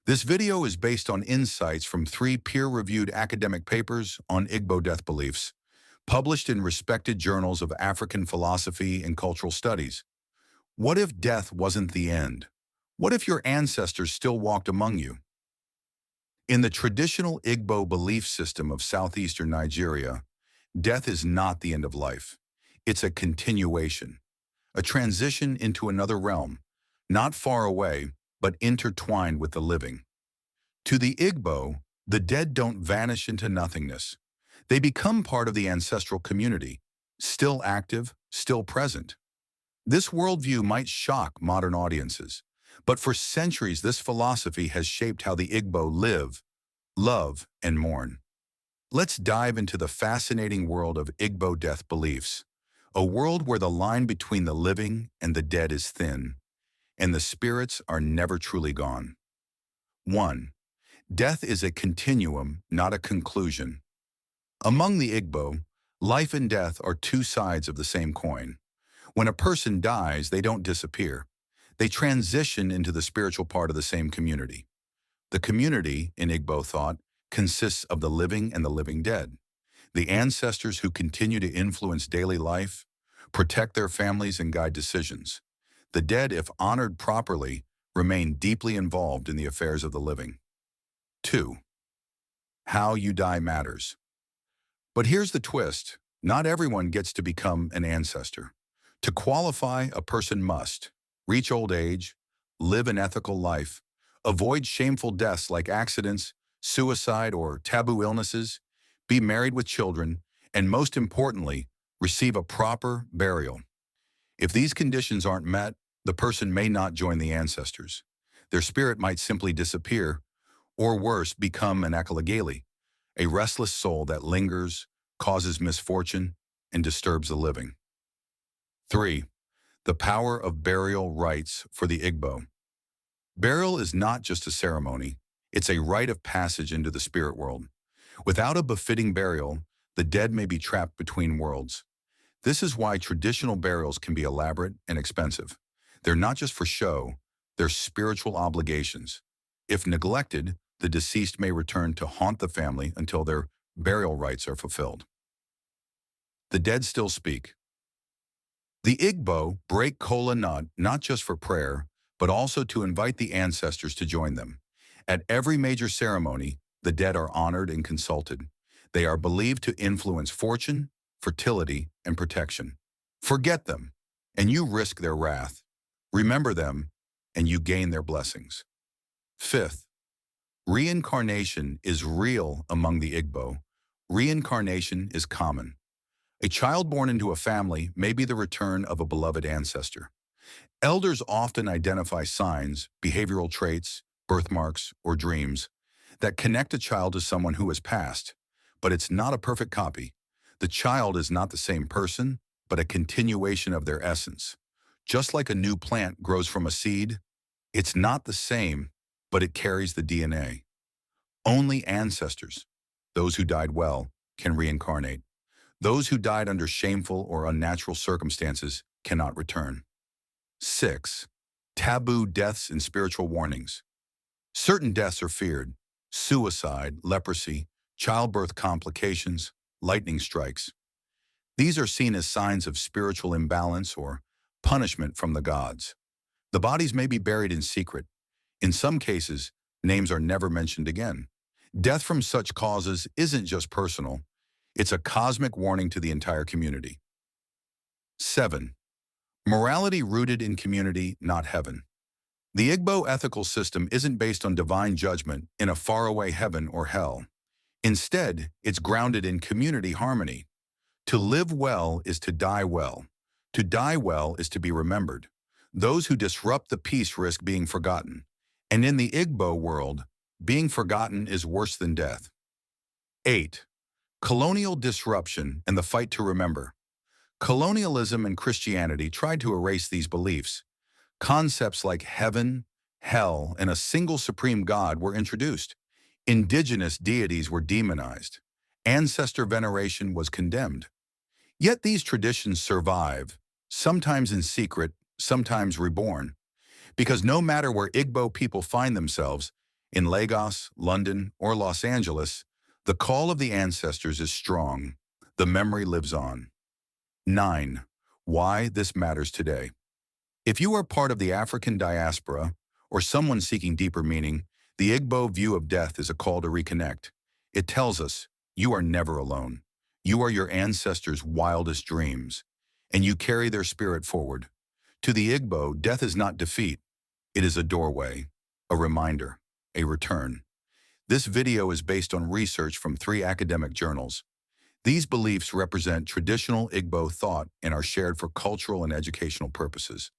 This video is based on insights from 3 peer-reviewed academic papers on Igbo death beliefs, published in respected journals of African philosophy and cultural studies. What if death wasn't the end? What if your ancestors still walked among you? In the traditional Igbo belief system of southeastern Nigeria, death is not the end of life. It's a continuation, a transition into another realm, not far away, but intertwined with the living. To the Igbo, the dead don't vanish into nothingness. They become part of the ancestral community, still active, still present. This worldview might shock modern audiences, but for centuries this philosophy has shaped how the Igbo live, love, and mourn. Let's dive into the fascinating world of Igbo death beliefs, a world where the line between the living and the dead is thin, and the spirits are never truly gone. 1. Death is a continuum, not a conclusion. Among the Igbo, life and death are two sides of the same coin. When a person dies, they don't disappear. They transition into the spiritual part of the same community. The community, in Igbo thought, consists of the living and the living dead, the ancestors who continue to influence daily life, protect their families, and guide decisions. The dead, if honored properly, remain deeply involved in the affairs of the living. 2. How you die matters. But here's the twist. Not everyone gets to become an ancestor. To qualify, a person must reach old age, live an ethical life, avoid shameful deaths like accidents, suicide, or taboo illnesses, be married with children, and most importantly, receive a proper burial. If these conditions aren't met, the person may not join the ancestors. Their spirit might simply disappear, or worse, become an akaligeli, a restless soul that lingers, causes misfortune, and disturbs the living. 3. The power of burial rites for the Igbo. Burial is not just a ceremony, it's a rite of passage into the spirit world. Without a befitting burial, the dead may be trapped between worlds. This is why traditional burials can be elaborate and expensive. They're not just for show, they're spiritual obligations. If neglected, the deceased may return to haunt the family until their burial rites are fulfilled. The dead still speak. The Igbo break kola nut not just for prayer, but also to invite the ancestors to join them. At every major ceremony, the dead are honored and consulted. They are believed to influence fortune, fertility, and protection. Forget them, and you risk their wrath. Remember them, and you gain their blessings. 5th, reincarnation is real among the Igbo. Reincarnation is common. A child born into a family may be the return of a beloved ancestor. Elders often identify signs, behavioral traits, birthmarks, or dreams that connect a child to someone who has passed, but it's not a perfect copy. The child is not the same person, but a continuation of their essence. Just like a new plant grows from a seed, it's not the same, but it carries the DNA. Only ancestors, those who died well, can reincarnate. Those who died under shameful or unnatural circumstances cannot return. 6. Taboo deaths and spiritual warnings. Certain deaths are feared: suicide, leprosy, childbirth complications, lightning strikes. These are seen as signs of spiritual imbalance or punishment from the gods. The bodies may be buried in secret. In some cases, names are never mentioned again. Death from such causes isn't just personal, it's a cosmic warning to the entire community. 7. Morality rooted in community, not heaven. The Igbo ethical system isn't based on divine judgment in a faraway heaven or hell. Instead, it's grounded in community harmony. To live well is to die well. To die well is to be remembered. Those who disrupt the peace risk being forgotten. And in the Igbo world, being forgotten is worse than death. 8. Colonial disruption and the fight to remember. Colonialism and Christianity tried to erase these beliefs. Concepts like heaven, hell, and a single supreme God were introduced. Indigenous deities were demonized. Ancestor veneration was condemned. Yet these traditions survive, sometimes in secret, sometimes reborn. Because no matter where Igbo people find themselves, In Lagos, London, or Los Angeles, the call of the ancestors is strong. The memory lives on. 9. Why this matters today. If you are part of the African diaspora, or someone seeking deeper meaning, the Igbo view of death is a call to reconnect. It tells us, you are never alone. You are your ancestors' wildest dreams, and you carry their spirit forward. To the Igbo, death is not defeat. It is a doorway, a reminder, a return. This video is based on research from 3 academic journals. These beliefs represent traditional Igbo thought and are shared for cultural and educational purposes.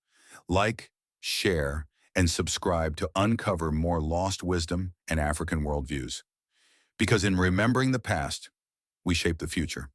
Like, share, and subscribe to uncover more lost wisdom and African worldviews. Because in remembering the past, we shape the future.